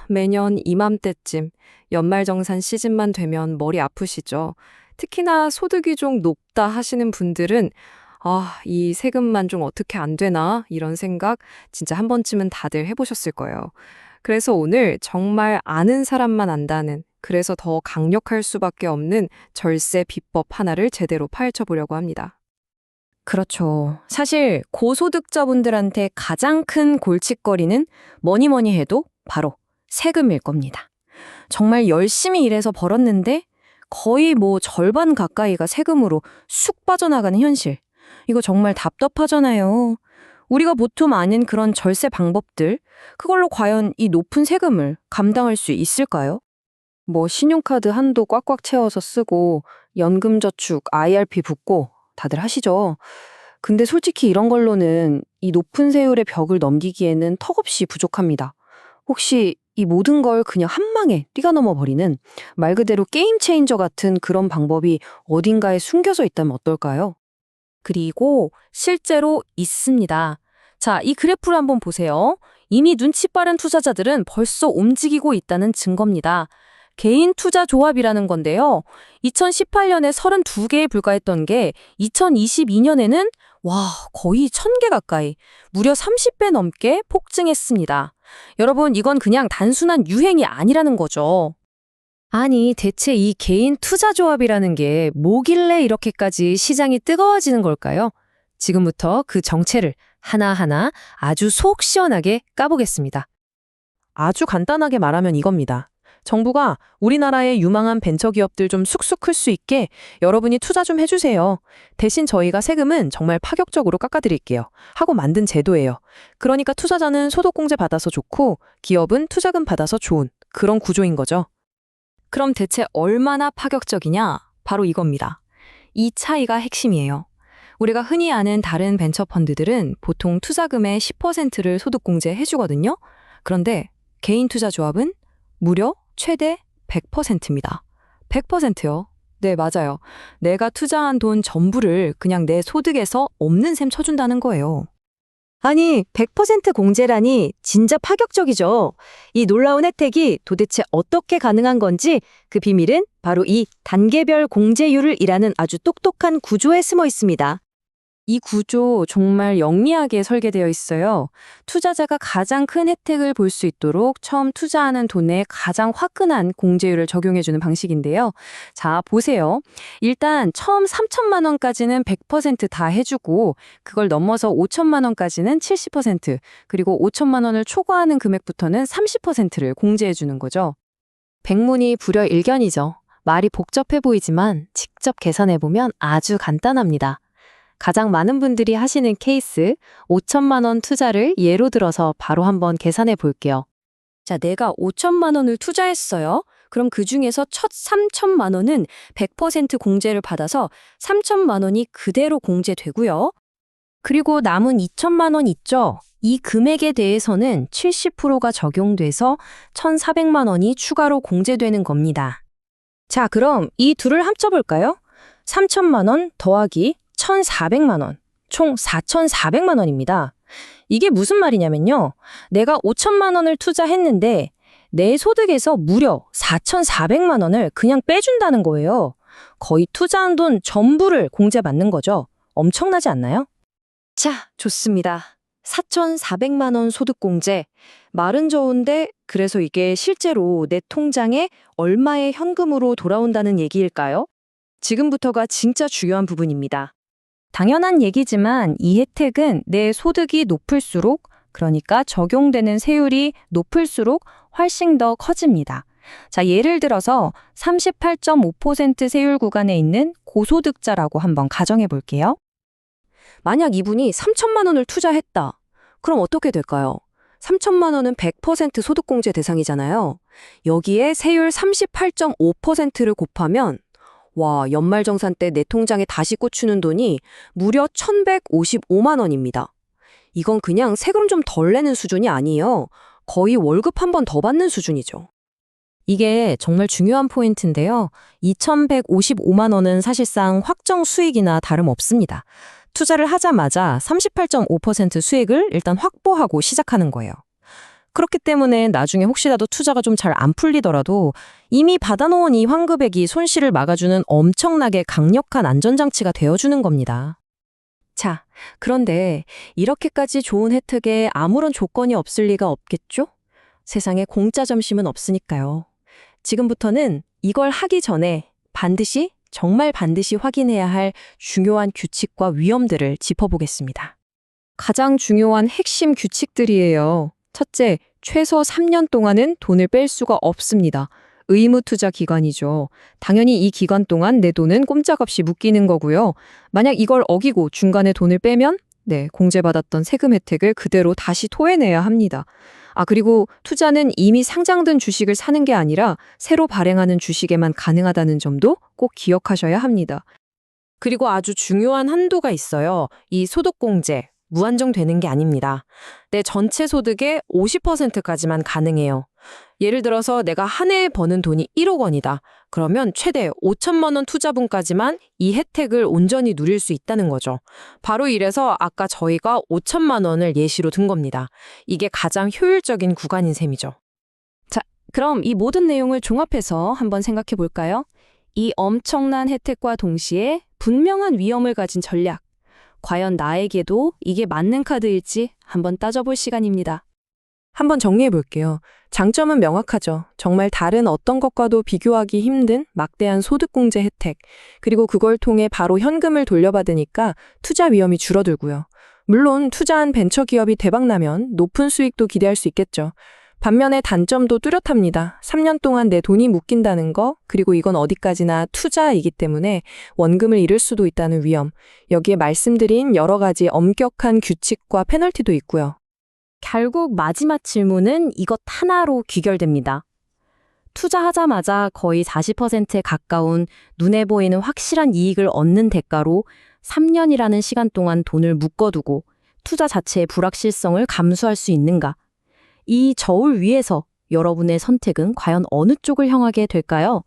매년 이맘때쯤 연말정산 시즌만 되면 머리 아프시죠? 특히나 소득이 좀 높다 하시는 분들은 이 세금만 좀 어떻게 안 되나? 이런 생각 진짜 한 번쯤은 다들 해보셨을 거예요. 그래서 오늘 정말 아는 사람만 안다는, 그래서 더 강력할 수밖에 없는 절세 비법 하나를 제대로 파헤쳐 보려고 합니다. 그렇죠. 사실 고소득자분들한테 가장 큰 골칫거리는 뭐니 뭐니 해도 바로 세금일 겁니다. 정말 열심히 일해서 벌었는데 거의 절반 가까이가 세금으로 쑥 빠져나가는 현실. 이거 정말 답답하잖아요. 우리가 보통 아는 그런 절세 방법들, 그걸로 과연 이 높은 세금을 감당할 수 있을까요? 신용카드 한도 꽉꽉 채워서 쓰고 연금저축, IRP 붓고 다들 하시죠. 근데 솔직히 이런 걸로는 이 높은 세율의 벽을 넘기기에는 턱없이 부족합니다. 혹시 이 모든 걸 그냥 한 방에 뛰어넘어 버리는 말 그대로 게임 체인저 같은 그런 방법이 어딘가에 숨겨져 있다면 어떨까요? 그리고 실제로 있습니다. 자, 이 그래프를 한번 보세요. 이미 눈치 빠른 투자자들은 벌써 움직이고 있다는 증거입니다. 개인 투자 조합이라는 건데요. 2018년에 32개에 불과했던 게 2022년에는 거의 1000개 가까이, 무려 30배 넘게 폭증했습니다. 여러분, 이건 그냥 단순한 유행이 아니라는 거죠. 아니, 대체 이 개인 투자 조합이라는 게 뭐길래 이렇게까지 시장이 뜨거워지는 걸까요? 지금부터 그 정체를 하나하나 아주 속 시원하게 까보겠습니다. 아주 간단하게 말하면 이겁니다. 정부가 우리나라의 유망한 벤처기업들 좀 쑥쑥 클 수 있게 여러분이 투자 좀 해주세요. 대신 저희가 세금은 정말 파격적으로 깎아드릴게요. 하고 만든 제도예요. 그러니까 투자자는 소득공제 받아서 좋고 기업은 투자금 받아서 좋은 그런 구조인 거죠. 그럼 대체 얼마나 파격적이냐? 바로 이겁니다. 이 차이가 핵심이에요. 우리가 흔히 아는 다른 벤처펀드들은 보통 투자금의 10%를 소득공제 해주거든요. 그런데 개인 투자 조합은 무려 최대 100%입니다. 100%요? 네, 맞아요. 내가 투자한 돈 전부를 그냥 내 소득에서 없는 셈 쳐준다는 거예요. 아니, 100% 공제라니 진짜 파격적이죠. 이 놀라운 혜택이 도대체 어떻게 가능한 건지 그 비밀은 바로 이 단계별 공제율을 일하는 아주 똑똑한 구조에 숨어 있습니다. 이 구조 정말 영리하게 설계되어 있어요. 투자자가 가장 큰 혜택을 볼 수 있도록 처음 투자하는 돈에 가장 화끈한 공제율을 적용해주는 방식인데요. 자, 보세요. 일단 처음 3천만 원까지는 100%다 해주고 그걸 넘어서 5천만 원까지는 70%, 그리고 5천만 원을 초과하는 금액부터는 30%를 공제해주는 거죠. 백문이 불여일견이죠. 말이 복잡해 보이지만 직접 계산해보면 아주 간단합니다. 가장 많은 분들이 하시는 케이스 5천만 원 투자를 예로 들어서 바로 한번 계산해 볼게요. 자, 내가 5천만 원을 투자했어요. 그럼 그 중에서 첫 3천만 원은 100% 공제를 받아서 3천만 원이 그대로 공제되고요. 그리고 남은 2천만 원 있죠? 이 금액에 대해서는 70%가 적용돼서 1,400만 원이 추가로 공제되는 겁니다. 자, 그럼 이 둘을 합쳐볼까요? 3천만 원 더하기 1,400만 원, 총 4,400만 원입니다. 이게 무슨 말이냐면요. 내가 5천만 원을 투자했는데 내 소득에서 무려 4,400만 원을 그냥 빼준다는 거예요. 거의 투자한 돈 전부를 공제받는 거죠. 엄청나지 않나요? 자, 좋습니다. 4,400만 원 소득 공제. 말은 좋은데 그래서 이게 실제로 내 통장에 얼마의 현금으로 돌아온다는 얘기일까요? 지금부터가 진짜 중요한 부분입니다. 당연한 얘기지만 이 혜택은 내 소득이 높을수록, 그러니까 적용되는 세율이 높을수록 훨씬 더 커집니다. 자, 예를 들어서 38.5% 세율 구간에 있는 고소득자라고 한번 가정해 볼게요. 만약 이분이 3천만 원을 투자했다. 그럼 어떻게 될까요? 3천만 원은 100% 소득공제 대상이잖아요. 여기에 세율 38.5%를 곱하면 연말정산 때 내 통장에 다시 꽂히는 돈이 무려 1,155만 원입니다. 이건 그냥 세금 좀 덜 내는 수준이 아니에요. 거의 월급 한 번 더 받는 수준이죠. 이게 정말 중요한 포인트인데요. 2,155만 원은 사실상 확정 수익이나 다름없습니다. 투자를 하자마자 38.5% 수익을 일단 확보하고 시작하는 거예요. 그렇기 때문에 나중에 혹시라도 투자가 좀 잘 안 풀리더라도 이미 받아놓은 이 환급액이 손실을 막아주는 엄청나게 강력한 안전장치가 되어주는 겁니다. 자, 그런데 이렇게까지 좋은 혜택에 아무런 조건이 없을 리가 없겠죠? 세상에 공짜 점심은 없으니까요. 지금부터는 이걸 하기 전에 정말 반드시 확인해야 할 중요한 규칙과 위험들을 짚어보겠습니다. 가장 중요한 핵심 규칙들이에요. 첫째, 최소 3년 동안은 돈을 뺄 수가 없습니다. 의무 투자 기간이죠. 당연히 이 기간 동안 내 돈은 꼼짝없이 묶이는 거고요. 만약 이걸 어기고 중간에 돈을 빼면 공제받았던 세금 혜택을 그대로 다시 토해내야 합니다. 그리고 투자는 이미 상장된 주식을 사는 게 아니라 새로 발행하는 주식에만 가능하다는 점도 꼭 기억하셔야 합니다. 그리고 아주 중요한 한도가 있어요. 이 소득공제, 무한정 되는 게 아닙니다. 내 전체 소득의 50%까지만 가능해요. 예를 들어서 내가 한 해에 버는 돈이 1억 원이다. 그러면 최대 5천만 원 투자분까지만 이 혜택을 온전히 누릴 수 있다는 거죠. 바로 이래서 아까 저희가 5천만 원을 예시로 든 겁니다. 이게 가장 효율적인 구간인 셈이죠. 그럼 이 모든 내용을 종합해서 한번 생각해 볼까요? 이 엄청난 혜택과 동시에 분명한 위험을 가진 전략. 과연 나에게도 이게 맞는 카드일지 한번 따져볼 시간입니다. 한번 정리해 볼게요. 장점은 명확하죠. 정말 다른 어떤 것과도 비교하기 힘든 막대한 소득공제 혜택. 그리고 그걸 통해 바로 현금을 돌려받으니까 투자 위험이 줄어들고요. 물론 투자한 벤처기업이 대박나면 높은 수익도 기대할 수 있겠죠. 반면에 단점도 뚜렷합니다. 3년 동안 내 돈이 묶인다는 거, 그리고 이건 어디까지나 투자이기 때문에 원금을 잃을 수도 있다는 위험. 여기에 말씀드린 여러 가지 엄격한 규칙과 페널티도 있고요. 결국 마지막 질문은 이것 하나로 귀결됩니다. 투자하자마자 거의 40%에 가까운 눈에 보이는 확실한 이익을 얻는 대가로 3년이라는 시간 동안 돈을 묶어두고 투자 자체의 불확실성을 감수할 수 있는가? 이 저울 위에서 여러분의 선택은 과연 어느 쪽을 향하게 될까요?